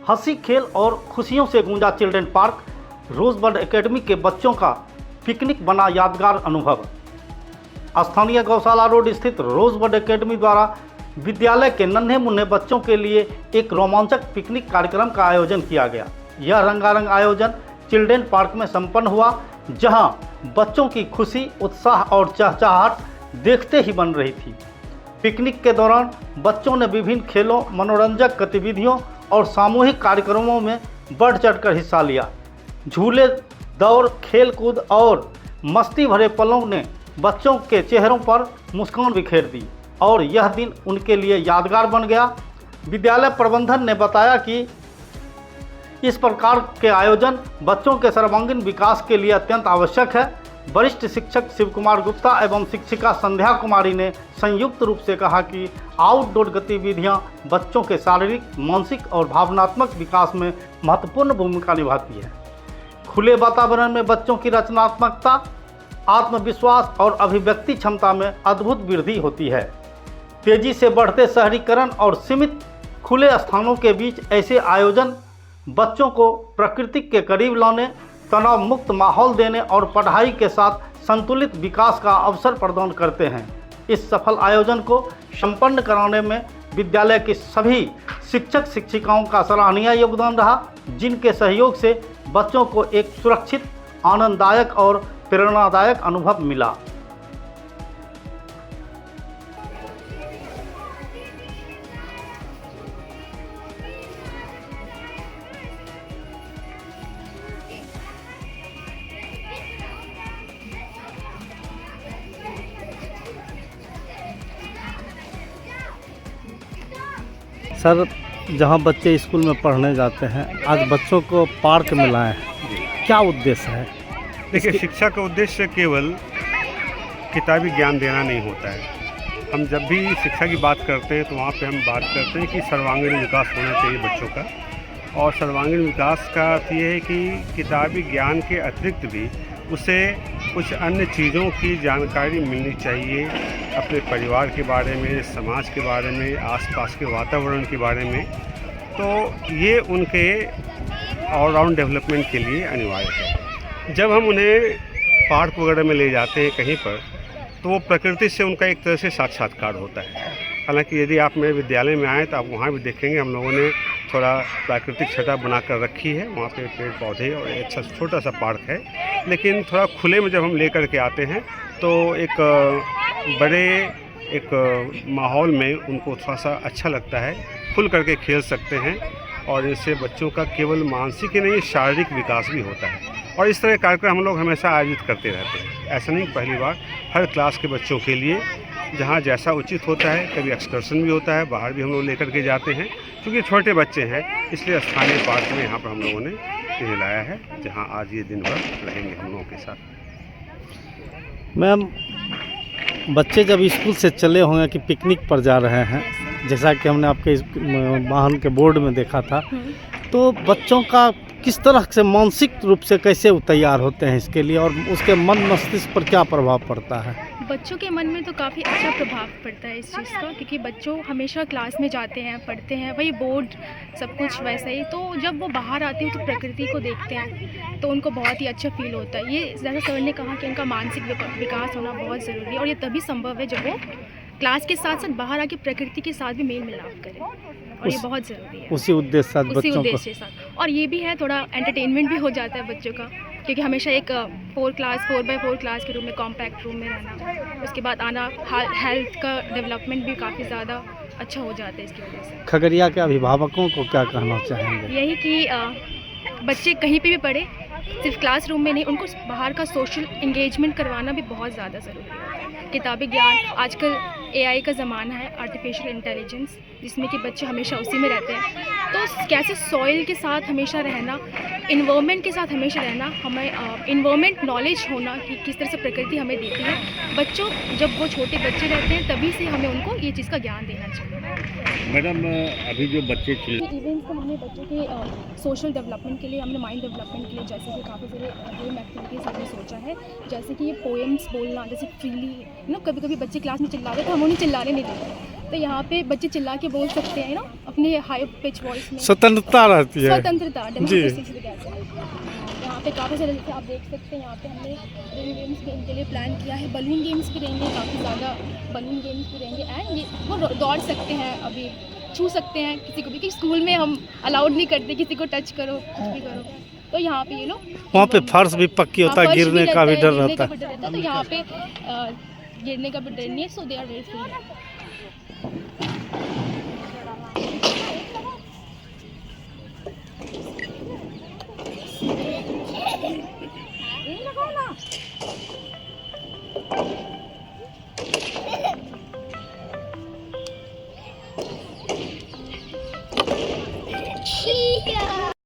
हंसी खेल और खुशियों से गूंजा चिल्ड्रन पार्क। रोजबर्ड एकेडमी के बच्चों का पिकनिक बना यादगार अनुभव। स्थानीय गौशाला रोड स्थित रोजबर्ड एकेडमी द्वारा विद्यालय के नन्हे मुन्ने बच्चों के लिए एक रोमांचक पिकनिक कार्यक्रम का आयोजन किया गया। यह रंगारंग आयोजन चिल्ड्रन पार्क में संपन्न हुआ, जहां बच्चों की खुशी, उत्साह और चहचहाहट देखते ही बन रही थी। पिकनिक के दौरान बच्चों ने विभिन्न खेलों, मनोरंजक गतिविधियों और सामूहिक कार्यक्रमों में बढ़ चढ़कर हिस्सा लिया। झूले, दौड़, खेल कूद और मस्ती भरे पलों ने बच्चों के चेहरों पर मुस्कान बिखेर दी और यह दिन उनके लिए यादगार बन गया। विद्यालय प्रबंधन ने बताया कि इस प्रकार के आयोजन बच्चों के सर्वांगीण विकास के लिए अत्यंत आवश्यक है। वरिष्ठ शिक्षक शिव कुमार गुप्ता एवं शिक्षिका संध्या कुमारी ने संयुक्त रूप से कहा कि आउटडोर गतिविधियां बच्चों के शारीरिक, मानसिक और भावनात्मक विकास में महत्वपूर्ण भूमिका निभाती है। खुले वातावरण में बच्चों की रचनात्मकता, आत्मविश्वास और अभिव्यक्ति क्षमता में अद्भुत वृद्धि होती है। तेजी से बढ़ते शहरीकरण और सीमित खुले स्थानों के बीच ऐसे आयोजन बच्चों को प्रकृति के करीब लाने, तनाव मुक्त माहौल देने और पढ़ाई के साथ संतुलित विकास का अवसर प्रदान करते हैं। इस सफल आयोजन को संपन्न कराने में विद्यालय के सभी शिक्षक शिक्षिकाओं का सराहनीय योगदान रहा, जिनके सहयोग से बच्चों को एक सुरक्षित, आनंददायक और प्रेरणादायक अनुभव मिला। सर, जहां बच्चे स्कूल में पढ़ने जाते हैं, आज बच्चों को पार्क में लाए हैं, क्या उद्देश्य है? देखिए, शिक्षा का उद्देश्य केवल किताबी ज्ञान देना नहीं होता है। हम जब भी शिक्षा की बात करते हैं तो वहाँ पे हम बात करते हैं कि सर्वांगीण विकास होना चाहिए बच्चों का। और सर्वांगीण विकास का अर्थ ये है कि किताबी ज्ञान के अतिरिक्त भी उसे कुछ अन्य चीज़ों की जानकारी मिलनी चाहिए, अपने परिवार के बारे में, समाज के बारे में, आसपास के वातावरण के बारे में। तो ये उनके ऑलराउंड डेवलपमेंट के लिए अनिवार्य है। जब हम उन्हें पार्क वगैरह में ले जाते हैं कहीं पर, तो वो प्रकृति से उनका एक तरह से साक्षात्कार होता है। हालांकि यदि आप मेरे विद्यालय में आएँ तो आप वहाँ भी देखेंगे हम लोगों ने थोड़ा प्राकृतिक छटा बना कर रखी है। वहाँ पे पेड़ पौधे और एक अच्छा छोटा सा पार्क है, लेकिन थोड़ा खुले में जब हम लेकर के आते हैं तो एक बड़े माहौल में उनको थोड़ा सा अच्छा लगता है, खुल करके खेल सकते हैं और इससे बच्चों का केवल मानसिक ही नहीं, शारीरिक विकास भी होता है। और इस तरह के कार्यक्रम हम लोग हमेशा आयोजित करते रहते हैं। ऐसा नहीं पहली बार, हर क्लास के बच्चों के लिए जहाँ जैसा उचित होता है, कभी एक्सकर्शन भी होता है, बाहर भी हम लोग लेकर के जाते हैं। क्योंकि छोटे बच्चे हैं, इसलिए स्थानीय पार्क में यहाँ पर हम लोगों ने इन्हें लाया है, जहाँ आज ये दिन भर रहेंगे हम लोगों के साथ। मैम, बच्चे जब स्कूल से चले होंगे कि पिकनिक पर जा रहे हैं, जैसा कि हमने आपके वाहन के बोर्ड में देखा था, तो बच्चों का किस तरह से मानसिक रूप से कैसे वो तैयार होते हैं इसके लिए, और उसके मन मस्तिष्क पर क्या प्रभाव पड़ता है? बच्चों के मन में तो काफ़ी अच्छा प्रभाव पड़ता है इस चीज़ का, क्योंकि बच्चों हमेशा क्लास में जाते हैं, पढ़ते हैं, वही बोर्ड सब कुछ वैसा ही। तो जब वो बाहर आते हैं तो प्रकृति को देखते हैं तो उनको बहुत ही अच्छा फील होता है। ये ज़्यादा सर ने कहा कि उनका मानसिक विकास होना बहुत ज़रूरी है, और ये तभी संभव है जब वो क्लास के साथ साथ बाहर आके प्रकृति के साथ भी मेल मिलाप करें, और ये बहुत ज़रूरी है उसी उद्देश्य के साथ। और ये भी है, थोड़ा एंटरटेनमेंट भी हो जाता है बच्चों का, क्योंकि हमेशा एक 4x4 क्लास के रूम में, कॉम्पैक्ट रूम में रहना, उसके बाद आना, हेल्थ का डेवलपमेंट भी काफ़ी ज़्यादा अच्छा हो जाता है इसकी वजह से। खगड़िया के अभिभावकों को क्या कहना चाहेंगे? यही कि बच्चे कहीं पे भी पढ़े, सिर्फ क्लासरूम में नहीं, उनको बाहर का सोशल इंगेजमेंट करवाना भी बहुत ज़्यादा ज़रूरी है। किताबी ज्ञान, आजकल AI का ज़माना है, आर्टिफिशियल इंटेलिजेंस, जिसमें कि बच्चे हमेशा उसी में रहते हैं। तो कैसे सॉइल के साथ हमेशा रहना, इन्वायरमेंट के साथ हमेशा रहना, हमें इन्वायरमेंट नॉलेज होना कि किस तरह से प्रकृति हमें देती है। बच्चों, जब वो छोटे बच्चे रहते हैं तभी से हमें उनको ये चीज़ का ज्ञान देना चाहिए। मैडम, अभी जो बच्चे इवेंट्स को हमने बच्चों के सोशल डेवलपमेंट के लिए, हमने माइंड डेवलपमेंट के लिए, जैसे कि काफ़ी सारे गेम एक्टिविटीज़ हमने सोचा है, जैसे कि ये पोएम्स बोलना, जैसे फ्रीली कभी कभी बच्चे क्लास में चिल्ला रहे तो हम उन्हें चिल्लाने नहीं देते, तो यहाँ पे बच्चे चिल्ला के बोल सकते हैं ना अपने हाई पिच वॉइस में, स्वतंत्रता रहती है। स्वतंत्रता, डेमोक्रेसी जिसे कहते हैं। यहाँ पे काफ़ी सारे जैसे आप देख सकते हैं, यहाँ पे हमने रेन गेम्स भी इनके लिए प्लान किया है, बलून गेम्स भी रहेंगे, काफ़ी ज़्यादा बलून गेम्स भी रहेंगे, एंड ये वो दौड़ सकते हैं, अभी छू सकते हैं किसी को भी, क्योंकि स्कूल में हम अलाउड नहीं करते किसी को टच करो, कुछ भी करो। तो यहाँ पे ये लोग वहाँ पे फर्श भी पक्की होता है, फर्श गिरने का भी डर गिरने रहता का है। भी डर रहता है, तो यहाँ पे गिरने का भी डर नहीं है, सो दे आर वेरी फ्री।